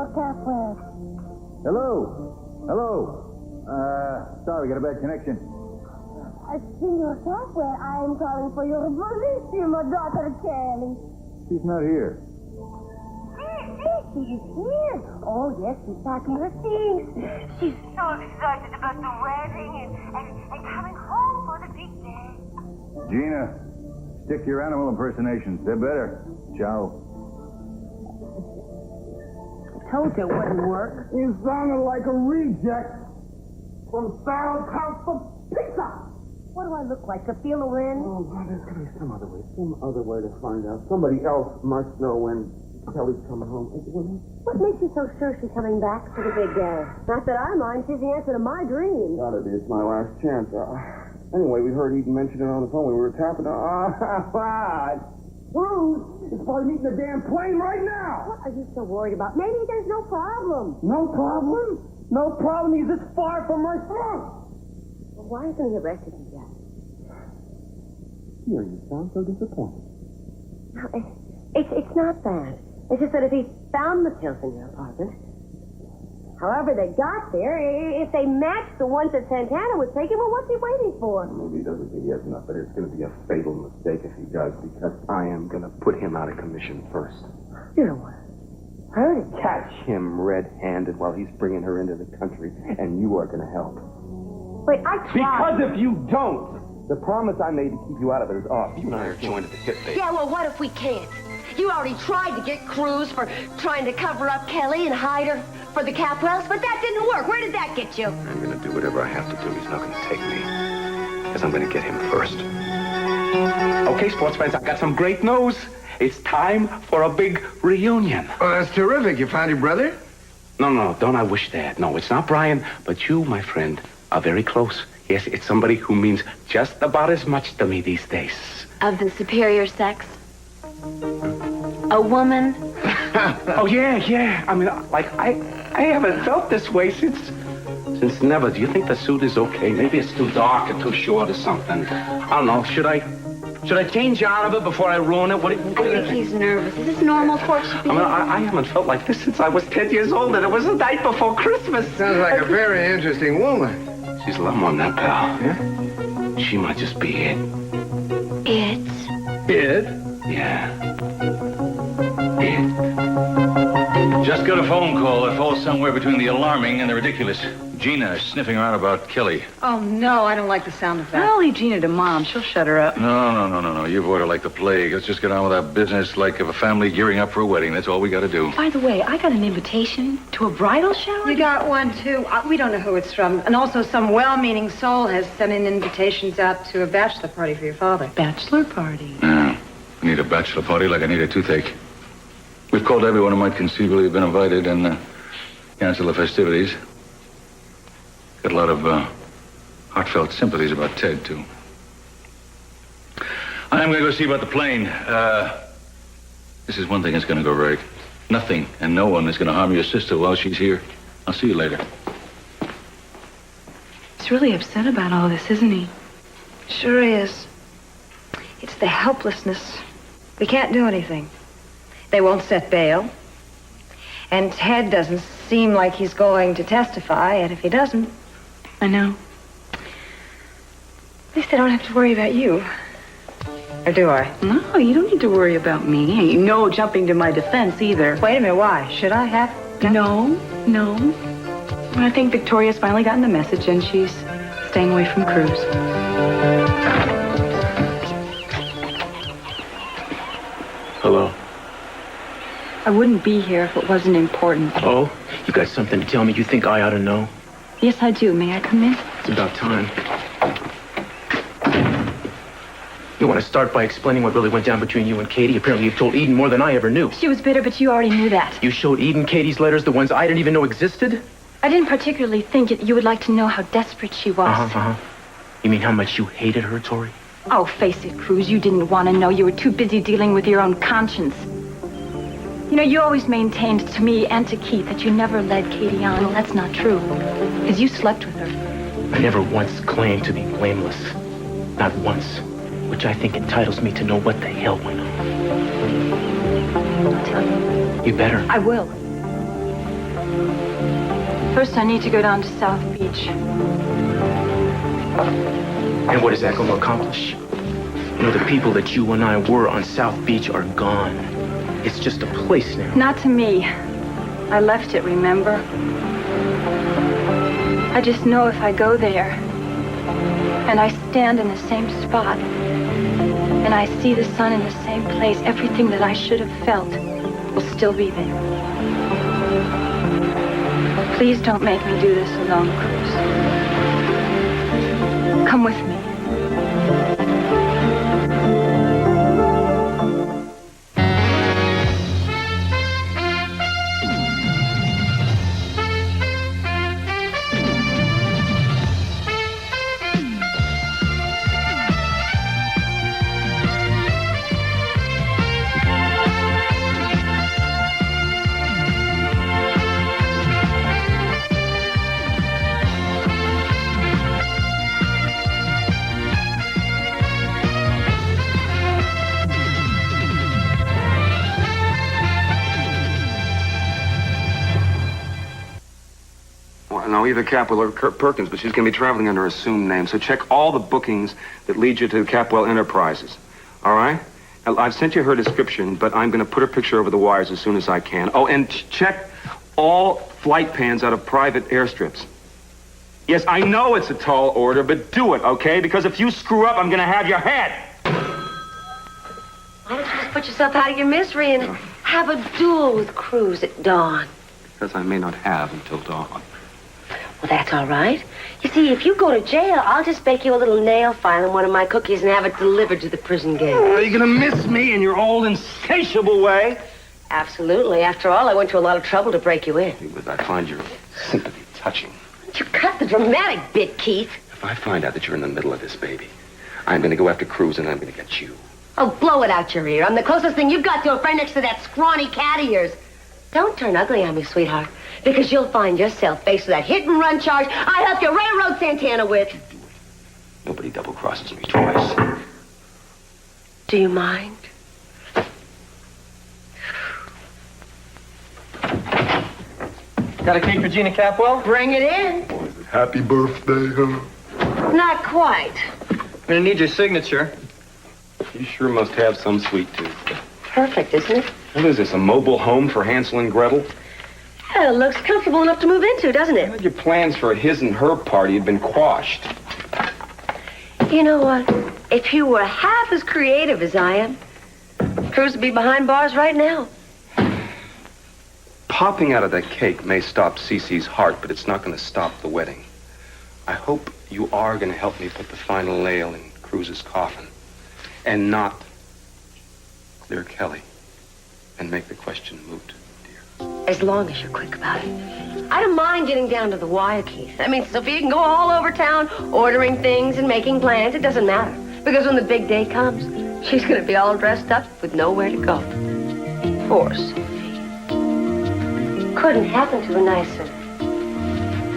Senor Capwell. Hello. Sorry, got a bad connection. Senor Capwell, I am calling for your bellissima daughter, Kelly. She's not here. She is here. Oh, yes, she's packing her things. She's so excited about the wedding and coming home for the big day. Gina, stick to your animal impersonations. They're better. Ciao. Told you it wouldn't work. You sounded like a reject from Sal's House for Pizza. What do I look like, to feel the wind? Oh, there's going to be some other way to find out. Somebody else must know when Kelly's coming home. What makes you so sure she's coming back for the big day? Not that I mind. She's the answer to my dreams. Gotta be. It's my last chance. Anyway, we heard Eden mention it on the phone. We were tapping it. Bruce is probably meeting the damn plane right now. What are you so worried about? Maybe there's no problem. No problem? No problem. He's this far from my throat. Well, why isn't he arrested yet? Here, you sound so disappointed. No, it's not that. It's just that if he found the pills in your apartment, however they got there, if they matched the ones that Santana was taking, well, what's he waiting for? Maybe he doesn't think he has enough, but it's going to be a fatal mistake if he does, because I am going to put him out of commission first. You don't want to hurt him. Catch him red-handed while he's bringing her into the country, and you are going to help. Wait, I tried. Because if you don't, the promise I made to keep you out of it is off. You and I are joined at the hip, baby. Yeah, well, what if we can't? You already tried to get Cruz for trying to cover up Kelly and hide her for the Capwells, but that didn't work. Where did that get you? I'm going to do whatever I have to do. He's not going to take me, because I'm going to get him first. Okay, sports fans, I've got some great news. It's time for a big reunion. Oh, that's terrific. You found your brother? No, don't I wish that. No, it's not Brian, but you, my friend, are very close. Yes, it's somebody who means just about as much to me these days. Of the superior sex? A woman? Oh, yeah. I mean, like, I haven't felt this way since never. Do you think the suit is okay? Maybe it's too dark or too short or something. I don't know. Should I change out of it before I ruin it? What do you think he's nervous. Is this normal for you? I mean, I haven't felt like this since I was 10 years old, and it was the night before Christmas. Sounds like a very interesting woman. She's a lot more than that, pal. Yeah? She might just be it. It? It? Yeah. It. Just got a phone call that falls somewhere between the alarming and the ridiculous. Gina is sniffing around about Kelly. Oh, no, I don't like the sound of that. I'll leave Gina to Mom. She'll shut her up. No. You've ordered like the plague. Let's just get on with our business like of a family gearing up for a wedding. That's all we got to do. By the way, I got an invitation to a bridal shower. We got one, too. We don't know who it's from. And also some well-meaning soul has sent in invitations out to a bachelor party for your father. Bachelor party? Yeah. I need a bachelor party like I need a toothache. We've called everyone who might conceivably have been invited and canceled the festivities. Got a lot of heartfelt sympathies about Ted, too. I'm going to go see about the plane. This is one thing that's going to go right. Nothing and no one is going to harm your sister while she's here. I'll see you later. He's really upset about all this, isn't he? Sure is. It's the helplessness. We can't do anything. They won't set bail. And Ted doesn't seem like he's going to testify, and if he doesn't... I know. At least I don't have to worry about you. Or do I? No, you don't need to worry about me. No jumping to my defense either. Wait a minute, why? Should I have? No. I think Victoria's finally gotten the message, and she's staying away from Cruz. Hello? I wouldn't be here if it wasn't important. Oh? You got something to tell me you think I ought to know? Yes, I do. May I come in? It's about time. You want to start by explaining what really went down between you and Katie? Apparently you've told Eden more than I ever knew. She was bitter, but you already knew that. You showed Eden Katie's letters, the ones I didn't even know existed? I didn't particularly think you would like to know how desperate she was. You mean how much you hated her, Tori? Oh, face it, Cruz. You didn't want to know. You were too busy dealing with your own conscience. You know, you always maintained to me and to Keith that you never led Katie on. Well, that's not true. Because you slept with her. I never once claimed to be blameless. Not once. Which I think entitles me to know what the hell went on. I'll tell you. You better. I will. First, I need to go down to South Beach. And what is that going to accomplish? You know, the people that you and I were on South Beach are gone. It's just a place now. Not to me. I left it, remember? I just know if I go there, and I stand in the same spot, and I see the sun in the same place, everything that I should have felt will still be there. Please don't make me do this alone, Cruz. Come with me. No, either Capwell or Perkins, but she's going to be traveling under assumed name. So check all the bookings that lead you to Capwell Enterprises. All right? Now, I've sent you her description, but I'm going to put her picture over the wires as soon as I can. Oh, and check all flight pans out of private airstrips. Yes, I know it's a tall order, but do it, okay? Because if you screw up, I'm going to have your head. Why don't you just put yourself out of your misery and have a duel with Cruz at dawn? Because I may not have until dawn. Well, that's all right. You see, if you go to jail, I'll just bake you a little nail file in one of my cookies and have it delivered to the prison gate. Are you going to miss me in your old insatiable way? Absolutely. After all, I went to a lot of trouble to break you in. But I find your sympathy touching. You cut the dramatic bit, Keith. If I find out that you're in the middle of this, baby, I'm going to go after Cruz and I'm going to get you. Oh, blow it out your ear. I'm the closest thing you've got to a friend next to that scrawny cat of yours. Don't turn ugly on me, sweetheart, because you'll find yourself faced with that hit-and-run charge I helped you railroad Santana with. Nobody double-crosses me twice. Do you mind? Got a cake for Gina Capwell? Bring it in. Happy birthday, huh? Not quite. I'm gonna need your signature. You sure must have some sweet tooth. Perfect, isn't it? What is this, a mobile home for Hansel and Gretel? Yeah, it looks comfortable enough to move into, doesn't it? Your plans for a his and her party had been quashed. You know what? If you were half as creative as I am, Cruz would be behind bars right now. Popping out of that cake may stop Cece's heart, but it's not going to stop the wedding. I hope you are going to help me put the final nail in Cruz's coffin and not clear Kelly and make the question moot, dear. As long as you're quick about it. I don't mind getting down to the wire, Keith. I mean, Sophia can go all over town ordering things and making plans. It doesn't matter. Because when the big day comes, she's going to be all dressed up with nowhere to go. Poor Sophia. Couldn't happen to a nicer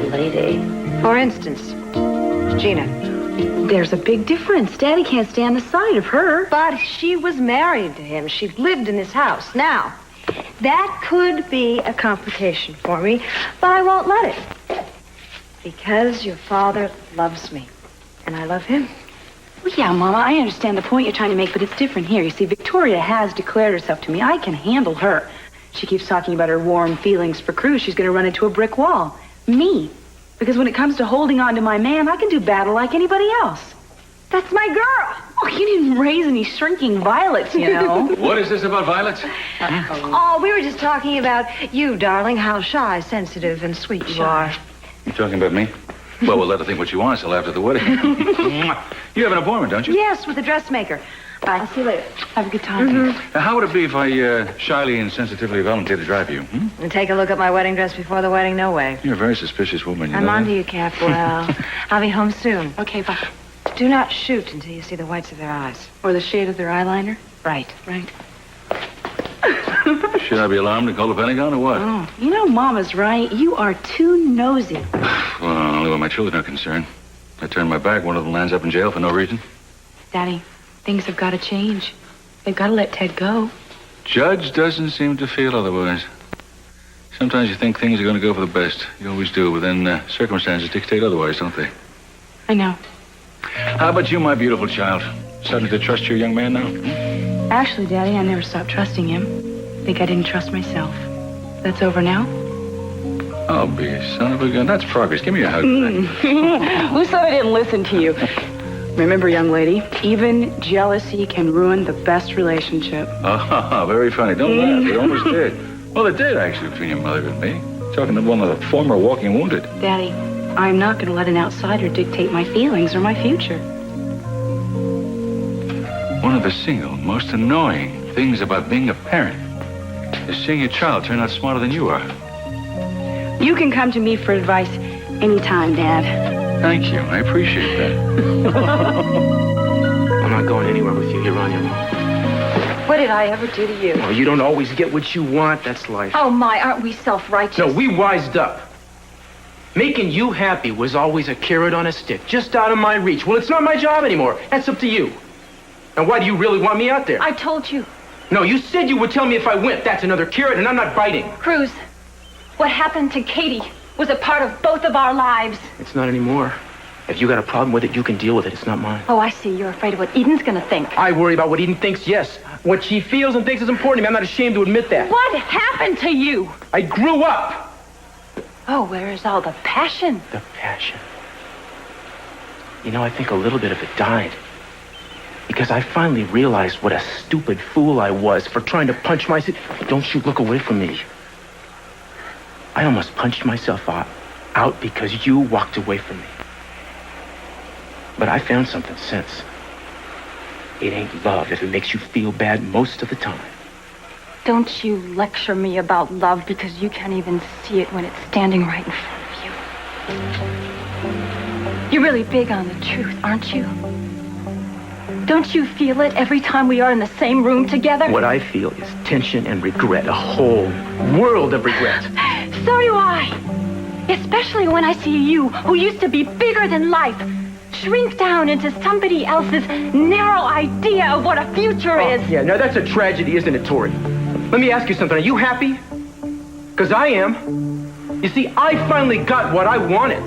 lady. For instance, Gina. There's a big difference. Daddy can't stand the sight of her. But she was married to him. She lived in his house. Now, that could be a complication for me, but I won't let it. Because your father loves me, and I love him. Well, yeah, Mama, I understand the point you're trying to make, but it's different here. You see, Victoria has declared herself to me. I can handle her. She keeps talking about her warm feelings for Cruz. She's going to run into a brick wall. Me. Because when it comes to holding on to my man, I can do battle like anybody else. That's my girl. Oh, you didn't raise any shrinking violets, you know. What is this about violets? Oh, we were just talking about you, darling, how shy, sensitive, and sweet you are. You talking about me? Well, we'll let her think what she wants till after the wedding. You have an appointment, don't you? Yes, with the dressmaker. Bye. I'll see you later. Have a good time. Now, how would it be if I shyly and sensitively volunteered to drive you? Hmm? And take a look at my wedding dress before the wedding? No way. You're a very suspicious woman, you I'm know on that? to you, Capwell. I'll be home soon. Okay, bye. Do not shoot until you see the whites of their eyes. Or the shade of their eyeliner? Right. Right. Should I be alarmed and call the Pentagon or what? Oh, you know Mama's right. You are too nosy. Well, only when my children are concerned. I turn my back, one of them lands up in jail for no reason. Daddy, things have got to change. They've got to let Ted go. Judge doesn't seem to feel otherwise. Sometimes you think things are going to go for the best. You always do, but then circumstances dictate otherwise, don't they? I know. How about you, my beautiful child? Starting to trust your young man now? Actually, Daddy, I never stopped trusting him. I think I didn't trust myself. That's over now? Oh, be a son of a gun. That's progress. Give me a hug. Who said I didn't listen to you? Remember, young lady, even jealousy can ruin the best relationship. Ah, very funny. Don't laugh. It almost did. Well, it did, actually, between your mother and me. Talking to one of the former walking wounded. Daddy, I'm not going to let an outsider dictate my feelings or my future. One of the single most annoying things about being a parent is seeing your child turn out smarter than you are. You can come to me for advice anytime, Dad. Thank you. I appreciate that. I'm not going anywhere with you. You're on your own. What did I ever do to you? Oh, you don't always get what you want. That's life. Oh, my, aren't we self-righteous? No, we wised up. Making you happy was always a carrot on a stick, just out of my reach. Well, it's not my job anymore. That's up to you. And why do you really want me out there? I told you. No, you said you would tell me if I went. That's another carrot, and I'm not biting. Cruz, what happened to Katie was a part of both of our lives. It's not anymore. If you got a problem with it, you can deal with it. It's not mine. Oh, I see. You're afraid of what Eden's gonna think. I worry about what Eden thinks, yes. What she feels and thinks is important to me. I'm not ashamed to admit that. What happened to you? I grew up. Oh, where is all the passion? The passion. You know, I think a little bit of it died. Because I finally realized what a stupid fool I was for trying to punch myself. Don't you look away from me. I almost punched myself out because you walked away from me. But I found something since. It ain't love if it makes you feel bad most of the time. Don't you lecture me about love because you can't even see it when it's standing right in front of you. You're really big on the truth, aren't you? Don't you feel it every time we are in the same room together? What I feel is tension and regret, a whole world of regret. So do I. Especially when I see you, who used to be bigger than life, shrink down into somebody else's narrow idea of what a future is. Yeah, no, that's a tragedy, isn't it, Tori? Let me ask you something. Are you happy? Because I am. You see, I finally got what I wanted.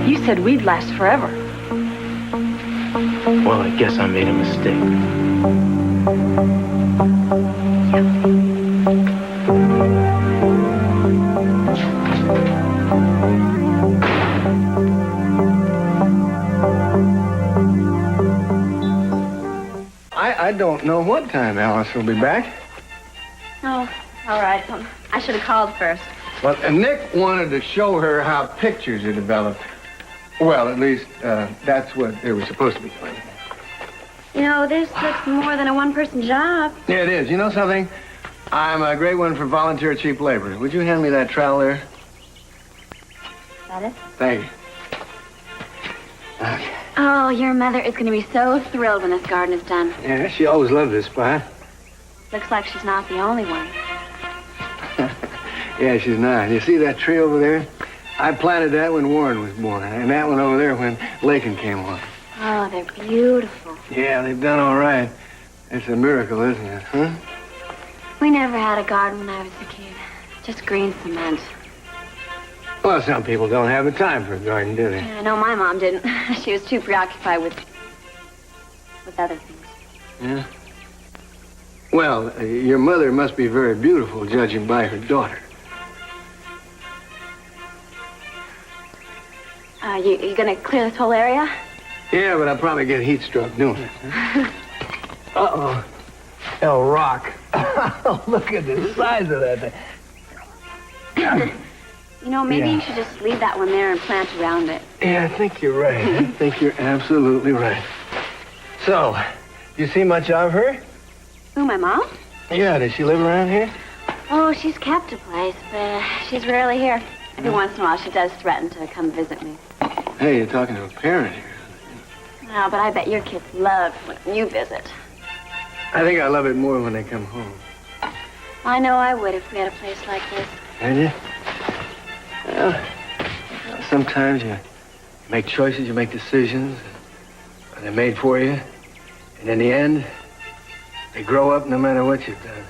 You said we'd last forever. Well, I guess I made a mistake. I don't know what time Alice will be back. Oh, all right. I should have called first. Well, Nick wanted to show her how pictures are developed. Well, at least that's what they were supposed to be doing. You know, this looks more than a one-person job. Yeah, it is. You know something? I'm a great one for volunteer cheap labor. Would you hand me that trowel there? That it? Thank you. Okay. Oh, your mother is going to be so thrilled when this garden is done. Yeah, she always loved this spot. Looks like she's not the only one. Yeah, she's not. You see that tree over there? I planted that when Warren was born, and that one over there when Lakin came along. Oh, they're beautiful. Yeah, they've done all right. It's a miracle, isn't it, huh? We never had a garden when I was a kid. Just green cement. Well, some people don't have the time for a garden, do they? I know my mom didn't. She was too preoccupied with other things. Yeah? Well, your mother must be very beautiful, judging by her daughter. You gonna clear this whole area? Yeah, but I'll probably get heat stroke doing it. Uh-oh. El Rock. Look at the size of that thing. You know, maybe you should just leave that one there and plant around it. Yeah, I think you're right. I think you're absolutely right. So, you see much of her? Who, my mom? Yeah, does she live around here? Oh, she's kept a place, but she's rarely here. Every once in a while, she does threaten to come visit me. Hey, you're talking to a parent here. No, but I bet your kids love when you visit. I think I love it more when they come home. I know I would if we had a place like this. And you? Well, sometimes you make choices, you make decisions, and they're made for you. And in the end, they grow up no matter what you've done.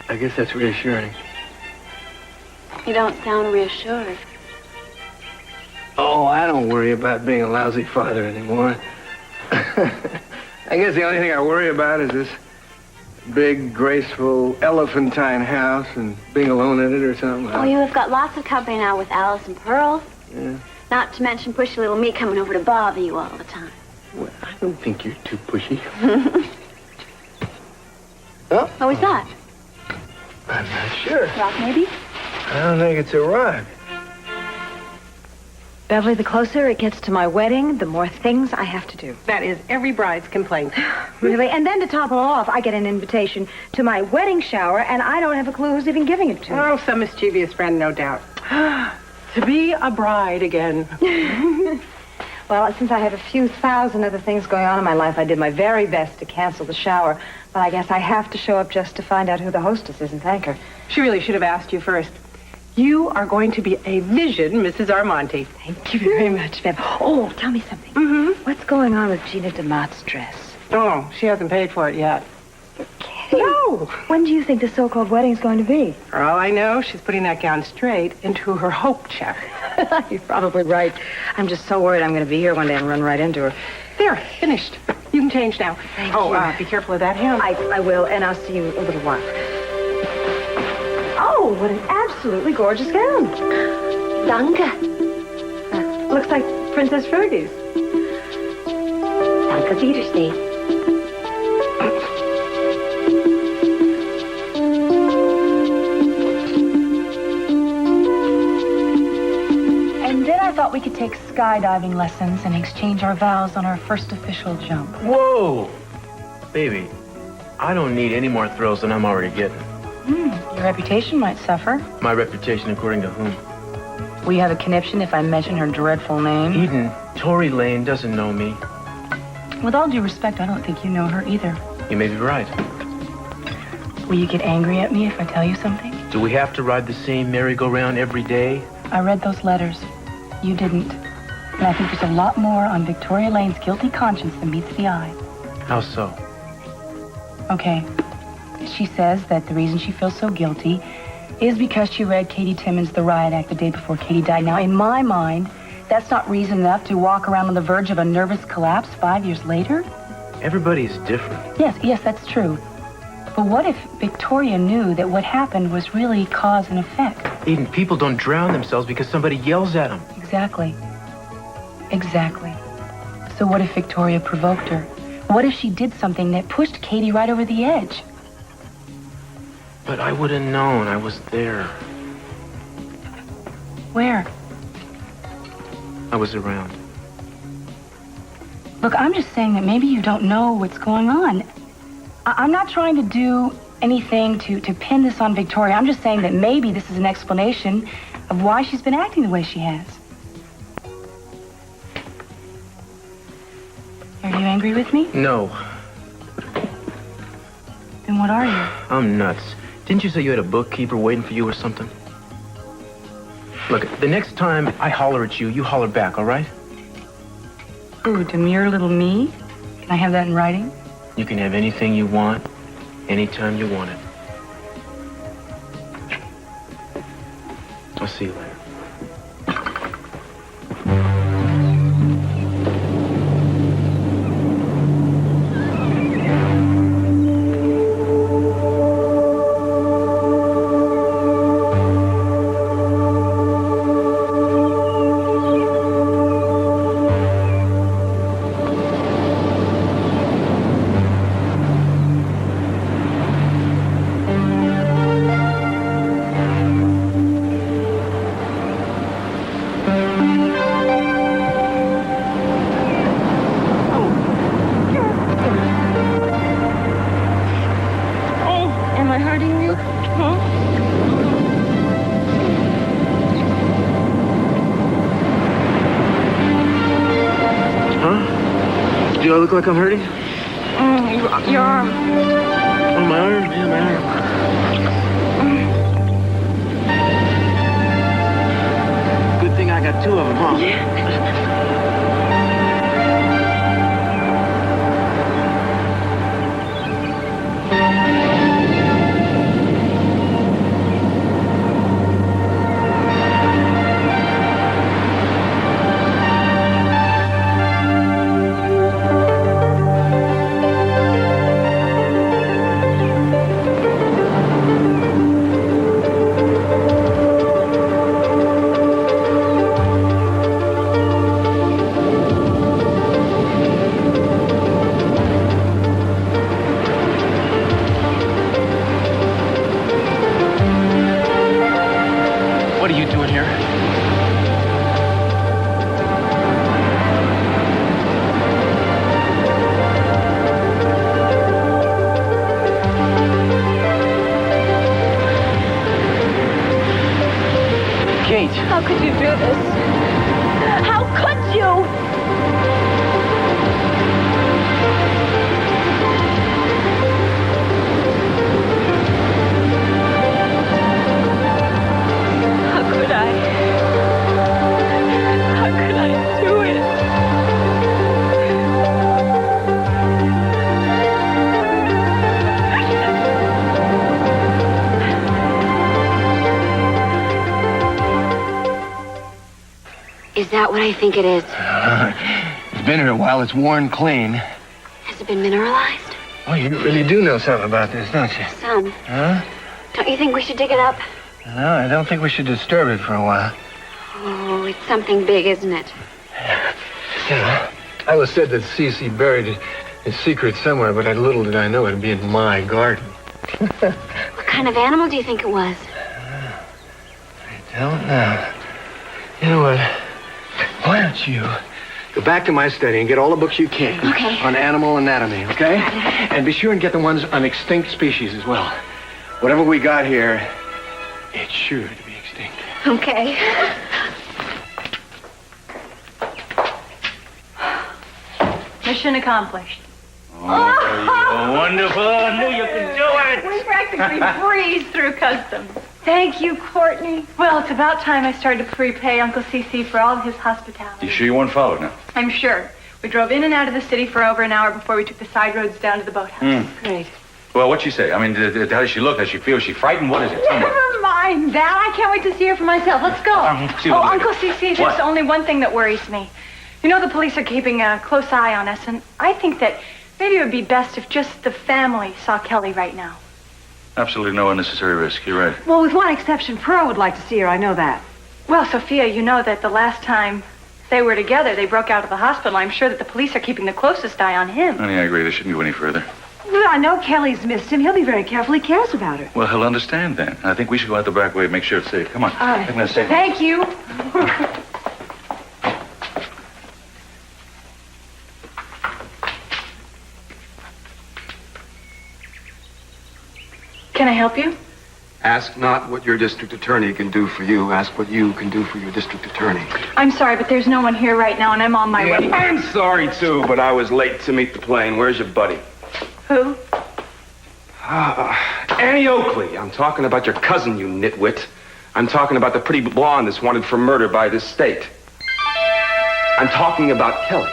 I guess that's reassuring. You don't sound reassured. Oh, I don't worry about being a lousy father anymore. I guess the only thing I worry about is this big, graceful, elephantine house and being alone in it or something. Oh, you have got lots of company now with Alice and Pearl. Yeah. Not to mention pushy little me coming over to bother you all the time. Well, I don't think you're too pushy. Oh? What was that? I'm not sure. Rock, maybe? I don't think it's a rock. Beverly, the closer it gets to my wedding, the more things I have to do. That is every bride's complaint. Really? And then to top it all off, I get an invitation to my wedding shower, and I don't have a clue who's even giving it to. Oh, some mischievous friend, no doubt. To be a bride again. Well, since I have a few thousand other things going on in my life, I did my very best to cancel the shower. But I guess I have to show up just to find out who the hostess is and thank her. She really should have asked you first. You are going to be a vision, Mrs. Armonti. Thank you very much, Bev. Oh, tell me something. Mm-hmm. What's going on with Gina DeMott's dress? Oh, she hasn't paid for it yet. Okay. No. When do you think the so-called wedding's going to be? For all I know, she's putting that gown straight into her hope check. You're probably right. I'm just so worried I'm going to be here one day and run right into her. There, finished. You can change now. Thank you. you. Be careful of that hem. I will, and I'll see you in a little while. Oh, what an absolutely gorgeous gown. Danke. Looks like Princess Fergie's. Danke Wiedersehen. And then I thought we could take skydiving lessons and exchange our vows on our first official jump. Whoa! Baby, I don't need any more thrills than I'm already getting. Your reputation might suffer. My reputation according to whom? Will you have a conniption if I mention her dreadful name? Eden, Tory Lane doesn't know me. With all due respect, I don't think you know her either. You may be right. Will you get angry at me if I tell you something? Do we have to ride the same merry-go-round every day? I read those letters. You didn't. And I think there's a lot more on Victoria Lane's guilty conscience than meets the eye. How so? Okay. She says that the reason she feels so guilty is because she read Katie Timmons' The Riot Act the day before Katie died. Now, in my mind, that's not reason enough to walk around on the verge of a nervous collapse 5 years later. Everybody's different. Yes, that's true. But what if Victoria knew that what happened was really cause and effect? Eden, people don't drown themselves because somebody yells at them. Exactly. So what if Victoria provoked her? What if she did something that pushed Katie right over the edge? But I would have known. I was there. Where? I was around. Look, I'm just saying that maybe you don't know what's going on. I'm not trying to do anything to pin this on Victoria. I'm just saying that maybe this is an explanation of why she's been acting the way she has. Are you angry with me? No. Then what are you? I'm nuts. Didn't you say you had a bookkeeper waiting for you or something? Look, the next time I holler at you, you holler back, all right? Ooh, demure little me? Can I have that in writing? You can have anything you want, anytime you want it. I'll see you later. Do I look like I'm hurting? Your arm. On my arm? Yeah, my arm. Good thing I got two of them, huh? I think it is. It's been here a while. It's worn clean. Has it been mineralized? Oh, you really do know something about this, don't you? Some. Huh? Don't you think we should dig it up? No, I don't think we should disturb it for a while. Oh, it's something big, isn't it? Yeah. I was said that Cece buried his secret somewhere, but little did I know it'd be in my garden. What kind of animal do you think it was? I don't know. You know what? Why don't you go back to my study and get all the books you can Okay. on animal anatomy, okay? And be sure and get the ones on extinct species as well. Whatever we got here, it's sure to be extinct. Okay. Mission accomplished. Oh, wonderful. I knew you could do it. We practically breezed through customs. Thank you, Courtney. Well, it's about time I started to prepay Uncle CC for all of his hospitality. You sure you weren't followed now? I'm sure. We drove in and out of the city for over an hour before we took the side roads down to the boathouse. Great. Well, what'd she say? I mean, how does she look? Does she feel? Is she frightened? What is it? Tell me. Never mind that. I can't wait to see her for myself. Let's go. See what Uncle CC, there's only one thing that worries me. You know the police are keeping a close eye on us, and I think that maybe it would be best if just the family saw Kelly right now. Absolutely no unnecessary risk. You're right. Well, with one exception, Pearl would like to see her. I know that. Well, Sophia, you know that the last time they were together, they broke out of the hospital. I'm sure that the police are keeping the closest eye on him. Honey, I agree. They shouldn't go any further. Well, I know Kelly's missed him. He'll be very careful. He cares about her. Well, he'll understand then. I think we should go out the back way and make sure it's safe. Come on. I'm going to say. Thank you. Can I help you? Ask not what your district attorney can do for you. Ask what you can do for your district attorney. I'm sorry, but there's no one here right now, and I'm on my way. I'm sorry, too, but I was late to meet the plane. Where's your buddy? Who? Annie Oakley. I'm talking about your cousin, you nitwit. I'm talking about the pretty blonde that's wanted for murder by this state. I'm talking about Kelly.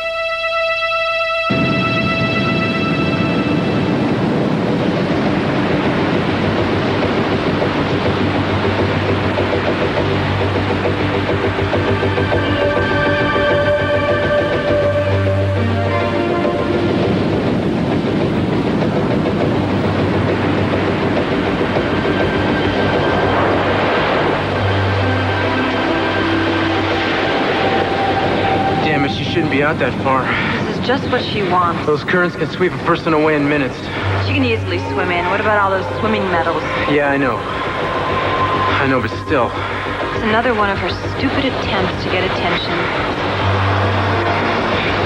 Damn it, she shouldn't be out that far. This is just what she wants. Those currents can sweep a person away in minutes. She can easily swim in. What about all those swimming medals? Yeah, I know. I know, but still. It's another one of her stupid attempts to get attention.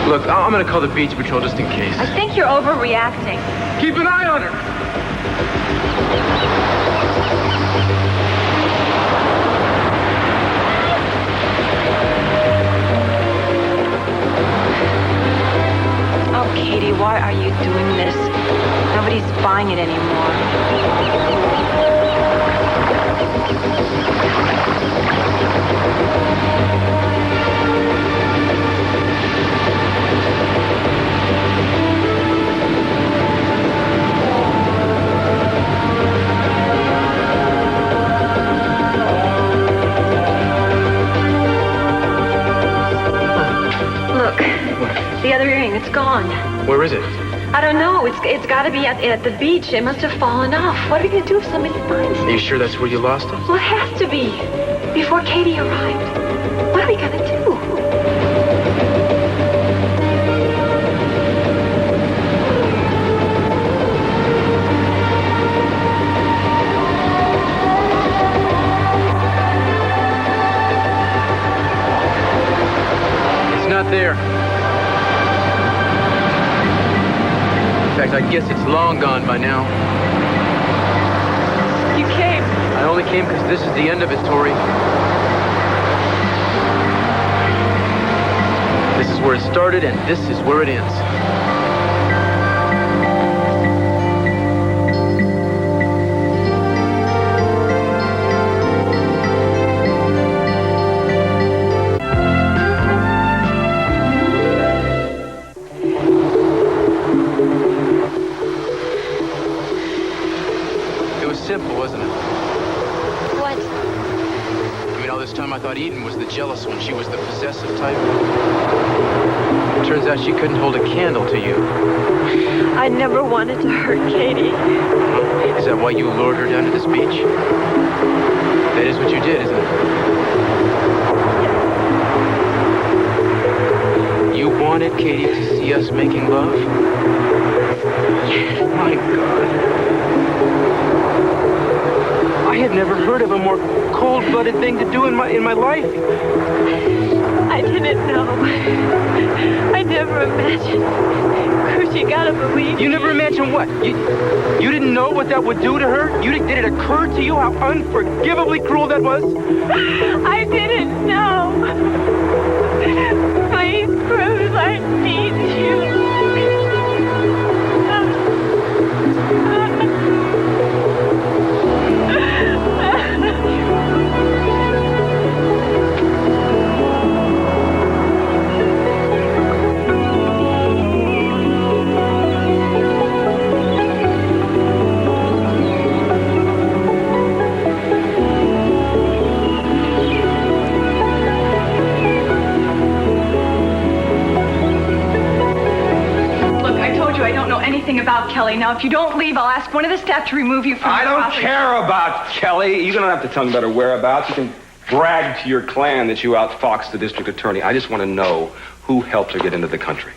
Look, I'm gonna call the beach patrol just in case. I think you're overreacting. Keep an eye on her! Oh, Katie, why are you doing this? Nobody's buying it anymore. Look, the other earring, it's gone. Where is it? I don't know. It's got to be at the beach. It must have fallen off. What are we going to do if somebody finds Are it? you sure that's where you lost it? Well, it has to be. Before Katie arrived. What are we going to do? It's not there. In fact, I guess it's long gone by now. You came. I only came because this is the end of it, Tori. This is where it started, and this is where it ends. It was simple, wasn't it? What? I mean, all this time I thought thought Eden was the jealous one. She was the possessive type. Turns out she couldn't hold a candle to you. I never wanted to hurt Katie. Is that why you lured her down to this beach? That is what you did, isn't it? You wanted Katie to see us making love? My God. I had never heard of a more cold-blooded thing to do in my life. I didn't know. I never imagined. Cruz, you gotta believe. You never imagined what? You didn't know what that would do to her? Did it occur to you how unforgivably cruel that was? I didn't know. Please, Cruz, I need you. About Kelly. Now, if you don't leave, I'll ask one of the staff to remove you from I the don't property. care about Kelly. You don't have to tell me about her whereabouts. You can brag to your clan that you outfoxed the district attorney. I just want to know who helped her get into the country.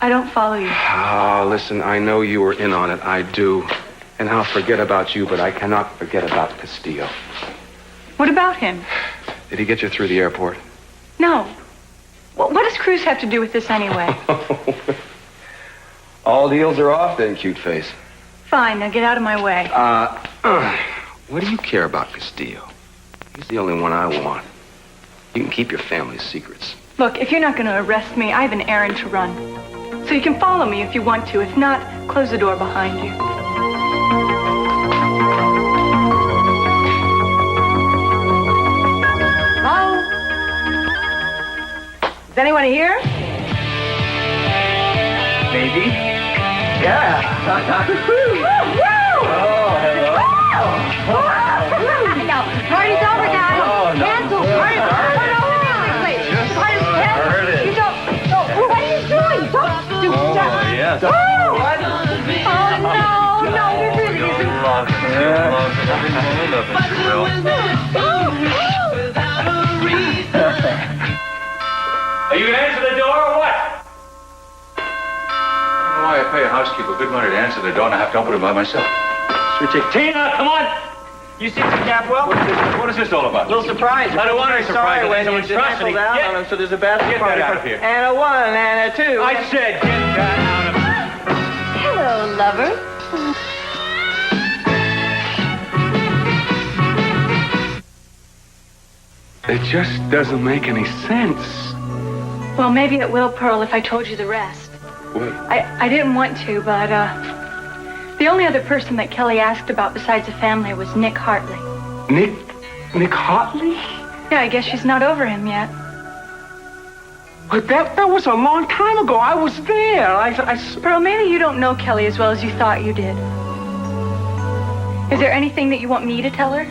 I don't follow you. Oh, listen, I know you were in on it. I do. And I'll forget about you, but I cannot forget about Castillo. What about him? Did he get you through the airport? No. Well, what does Cruz have to do with this anyway? All deals are off then, cute face. Fine, now get out of my way. What do you care about Castillo? He's the only one I want. You can keep your family's secrets. Look, if you're not going to arrest me, I have an errand to run. So you can follow me if you want to. If not, close the door behind you. Hello? Is anyone here? Maybe. Yeah. No, party's over, guys. Cancel. Party's over. Party's canceled. You don't. No, what are you doing? Don't do that. Yes. Oh, no, it really isn't. Are you going to answer the door or what? I pay a housekeeper good money to answer the door, and I have to open it by myself. Switch it. Tina, come on! You see Mr. Capwell? What is this all about? Little surprise. I don't want any surprise. When Someone's you trespassing down on on him, so there's a basket Get that out of here. And a 1 and a 2. I said, get that out of here. Hello, lover. It just doesn't make any sense. Well, maybe it will, Pearl, if I told you the rest. Wait. I didn't want to, but, the only other person that Kelly asked about besides the family was Nick Hartley. Nick Hartley? Yeah, I guess she's not over him yet. But that was a long time ago. I was there. Pearl, maybe you don't know Kelly as well as you thought you did. Is there anything that you want me to tell her?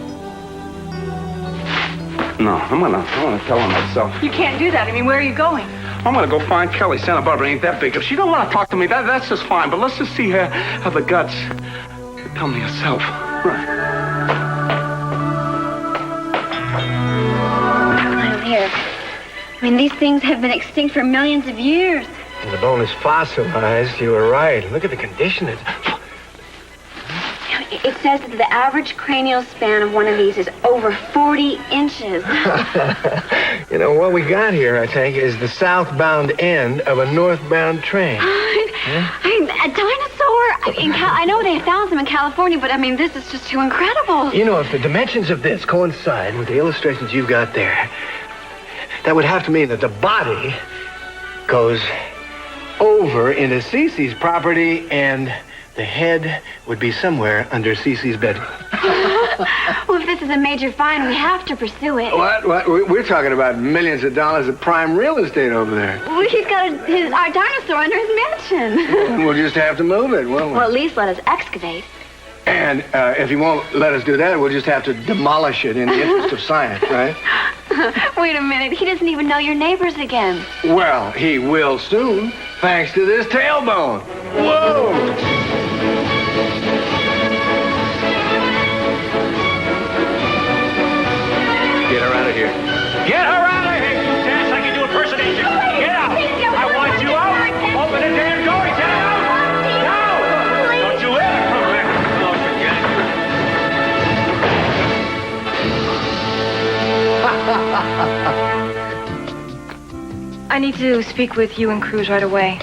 No, I'm gonna tell her myself. You can't do that. I mean, where are you going? I'm gonna go find Kelly. Santa Barbara ain't that big. If she don't want to talk to me, that's just fine. But let's just see her have the guts to tell me herself. Right. I'm here. I mean, these things have been extinct for millions of years. And the bone is fossilized. You were right. Look at the condition. It says that the average cranial span of one of these is over 40 inches. You know, what we got here, I think, is the southbound end of a northbound train. A dinosaur? I know they found some in California, but I mean, this is just too incredible. You know, if the dimensions of this coincide with the illustrations you've got there, that would have to mean that the body goes over into Cece's property and the head would be somewhere under Cece's bedroom. Well, if this is a major find, we have to pursue it. What? We're talking about millions of dollars of prime real estate over there. Well, he's got our dinosaur under his mansion. And we'll just have to move it, won't we? Well, at least let us excavate. And if he won't let us do that, we'll just have to demolish it in the interest of science, right? Wait a minute. He doesn't even know your neighbors again. Well, he will soon, thanks to this tailbone. Whoa! Get her out of here. Get her out of here! You dance like you do impersonation. Get out! I want you out! Open the damn door and get out! Now! Don't you ever come back close again. I need to speak with you and Cruz right away.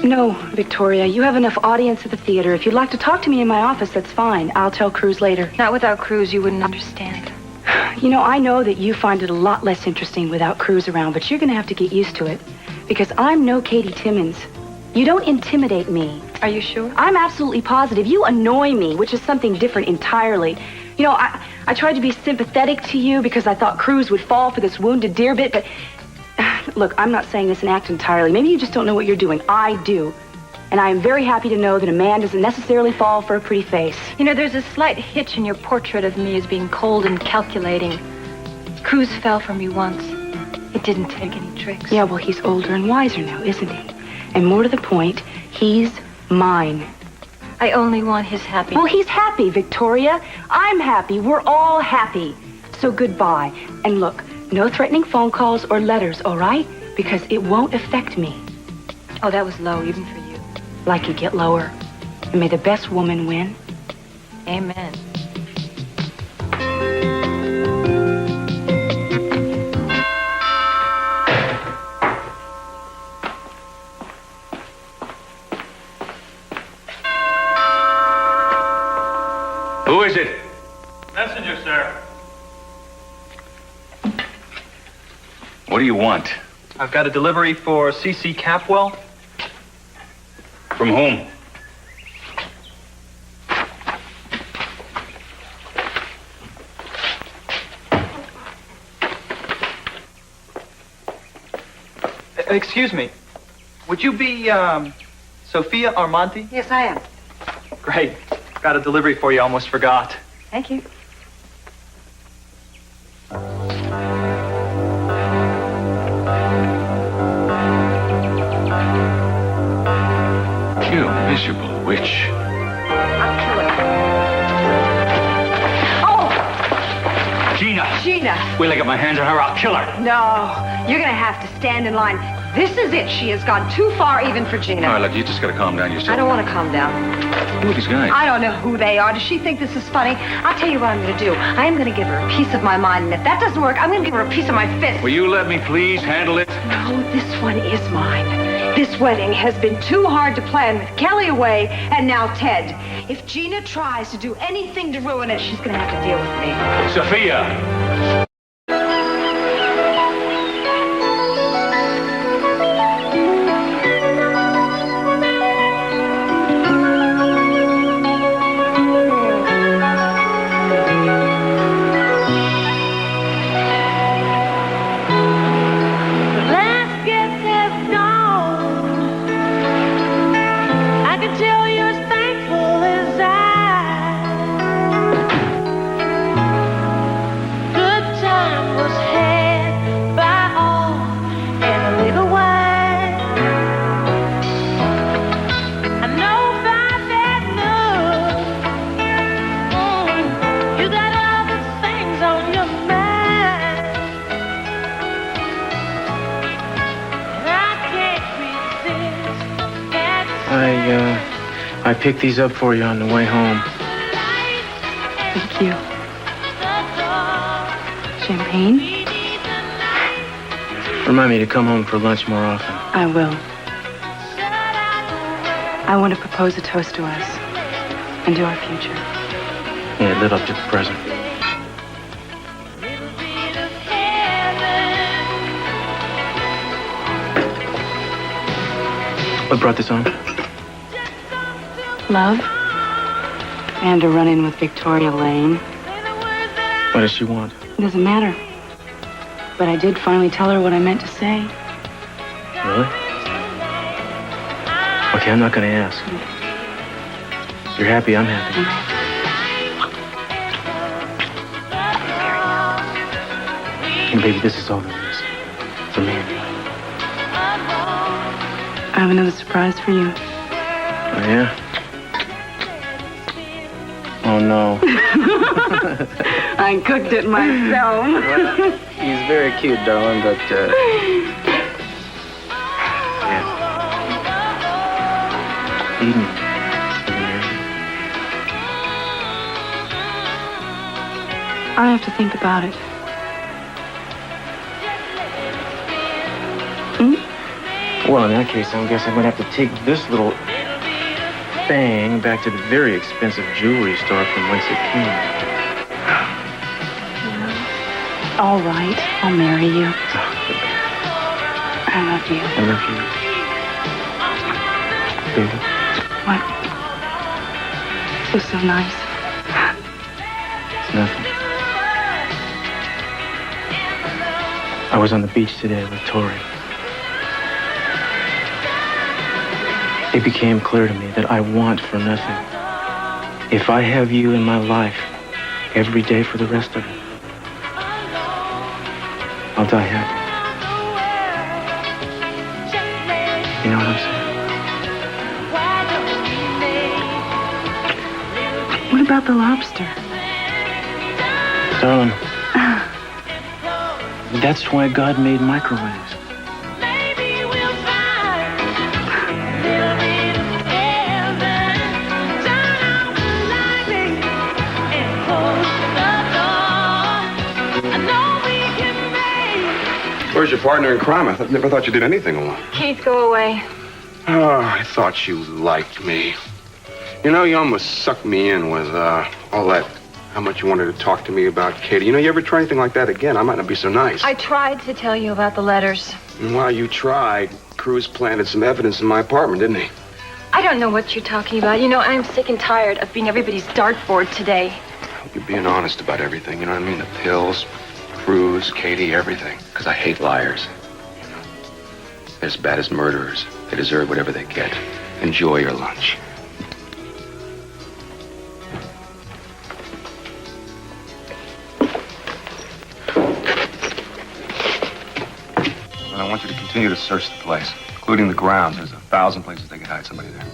No, Victoria, you have enough audience at the theater. If you'd like to talk to me in my office, that's fine. I'll tell Cruz later. Not without Cruz, you wouldn't understand. You know, I know that you find it a lot less interesting without Cruz around, but you're going to have to get used to it. Because I'm no Katie Timmons. You don't intimidate me. Are you sure? I'm absolutely positive. You annoy me, which is something different entirely. You know, I tried to be sympathetic to you because I thought Cruz would fall for this wounded deer bit, but... Look, I'm not saying this in act entirely. Maybe you just don't know what you're doing. I do. And I am very happy to know that a man doesn't necessarily fall for a pretty face. You know, there's a slight hitch in your portrait of me as being cold and calculating. Cruz fell for me once. It didn't take any tricks. Yeah, well, he's older and wiser now, isn't he? And more to the point, he's mine. I only want his happiness. Well, he's happy, Victoria. I'm happy. We're all happy. So goodbye. And look, no threatening phone calls or letters, all right? Because it won't affect me. Oh, that was low, even for you. Like you get lower. And may the best woman win. Amen. Who is it? Messenger, sir. What do you want? I've got a delivery for C.C. Capwell. From whom? Excuse me. Would you be, Sophia Armanti? Yes, I am. Great. Got a delivery for you. Almost forgot. Thank you. You miserable witch. Oh! Gina! Gina! Wait till I get my hands on her, I'll kill her. No, you're gonna have to stand in line. This is it. She has gone too far even for Gina. All right, look, you just gotta calm down yourself. I don't want to calm down. Who are these guys? I don't know who they are. Does she think this is funny? I'll tell you what I'm going to do. I am going to give her a piece of my mind, and if that doesn't work, I'm going to give her a piece of my fist. Will you let me please handle it? No, this one is mine. This wedding has been too hard to plan with Kelly away and now Ted. If Gina tries to do anything to ruin it, she's going to have to deal with me. Sophia! I picked these up for you on the way home. Thank you. Champagne? Remind me to come home for lunch more often. I will. I want to propose a toast to us and to our future. Yeah, live up to the present. What brought this on? Love. And a run-in with Victoria Lane. What does she want? It doesn't matter. But I did finally tell her what I meant to say. Really? Okay, I'm not going to ask. You're happy, I'm happy. baby, this is all there is. For me and you. I have another surprise for you. Oh, yeah? Oh, no. I cooked it myself. Well, he's very cute, darling, but, yeah. Eden. I have to think about it. Well, in that case, I guess I'm going to have to take this little thing back to the very expensive jewelry store from whence it came. All right, I'll marry you. I love you. I love you. Baby. What? You're so nice. It's nothing. I was on the beach today with Tori. It became clear to me that I want for nothing. If I have you in my life every day for the rest of it, I'll die happy. You know what I'm saying? What about the lobster? Darling, that's why God made microwaves. Where's your partner in crime? I never thought you did anything alone. Keith, go away. Oh, I thought you liked me. You know, you almost sucked me in with all that, how much you wanted to talk to me about Katie. You know, you ever try anything like that again, I might not be so nice. I tried to tell you about the letters. And while you tried, Cruz planted some evidence in my apartment, didn't he? I don't know what you're talking about. You know, I'm sick and tired of being everybody's dartboard today. You're being honest about everything, you know what I mean? The pills, Cruz, Katie, everything. Because I hate liars. You know? They're as bad as murderers. They deserve whatever they get. Enjoy your lunch. And I want you to continue to search the place, including the grounds. There's 1,000 places they could hide somebody there.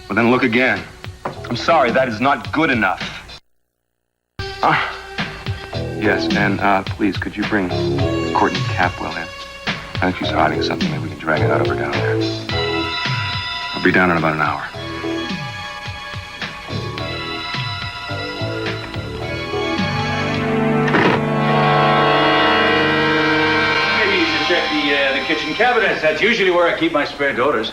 Well, then look again. I'm sorry, that is not good enough. Yes, and please, could you bring Courtney Capwell in? I think she's hiding something. Maybe we can drag it out of her down there. I'll be down in about an hour. Maybe you should check the kitchen cabinets. That's usually where I keep my spare daughters.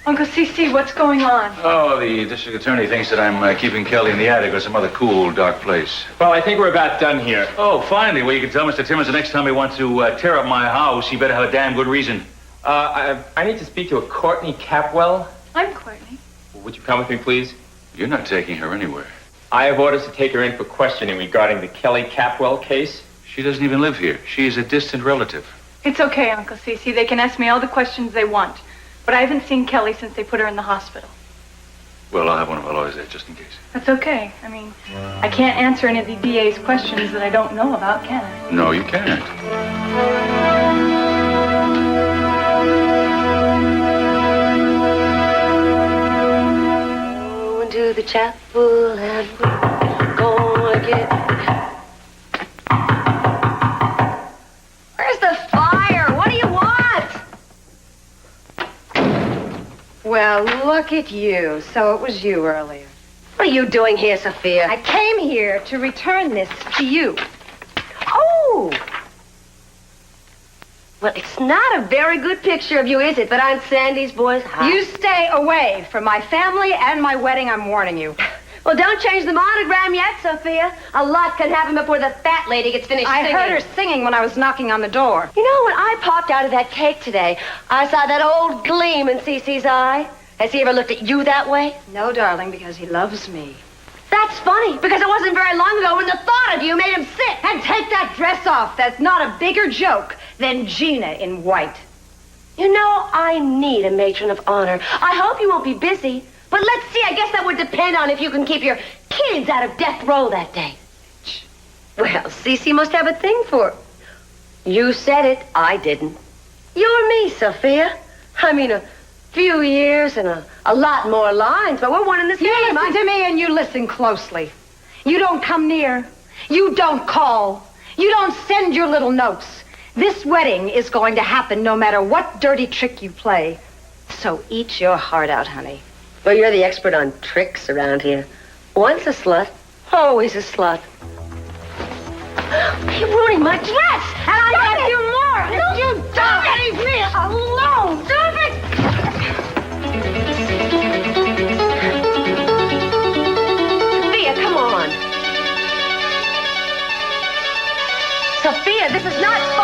Uncle CC, what's going on? Oh, the district attorney thinks that I'm keeping Kelly in the attic or some other cool, dark place. Well, I think we're about done here. Oh, finally. Well, you can tell Mr. Timmons the next time he wants to tear up my house, he better have a damn good reason. I need to speak to a Courtney Capwell. I'm Courtney. Would you come with me, please? You're not taking her anywhere. I have orders to take her in for questioning regarding the Kelly Capwell case. She doesn't even live here. She is a distant relative. It's okay, Uncle CC. They can ask me all the questions they want. But I haven't seen Kelly since they put her in the hospital. Well, I'll have one of our lawyers there just in case. That's okay. I mean, I can't answer any of the DA's questions that I don't know about, can I? No, you can't. Going to the chapel and we're gonna get... Where's the fire? What do you want? Well, look at you. So it was you earlier. What are you doing here, Sophia? I came here to return this to you. Oh! Well, it's not a very good picture of you, is it? But Aunt Sandy's boy's house. You stay away from my family and my wedding, I'm warning you. Well, don't change the monogram yet, Sophia. A lot can happen before the fat lady gets finished singing. I heard her singing when I was knocking on the door. You know, when I popped out of that cake today, I saw that old gleam in Cece's eye. Has he ever looked at you that way? No, darling, because he loves me. That's funny, because it wasn't very long ago when the thought of you made him sick. And take that dress off. That's not a bigger joke than Gina in white. You know, I need a matron of honor. I hope you won't be busy. But let's see, I guess that would depend on if you can keep your kids out of death row that day. Well, Cece must have a thing for it. You said it, I didn't. You're me, Sophia. I mean, a few years and a lot more lines, but we're one in the same. You listen to me and you listen closely. You don't come near. You don't call. You don't send your little notes. This wedding is going to happen no matter what dirty trick you play. So eat your heart out, honey. Well, you're the expert on tricks around here. Once a slut, always a slut. You're ruining my dress, and I have you more. If you don't leave me alone, stop it! Sophia, come on. Sophia, this is not...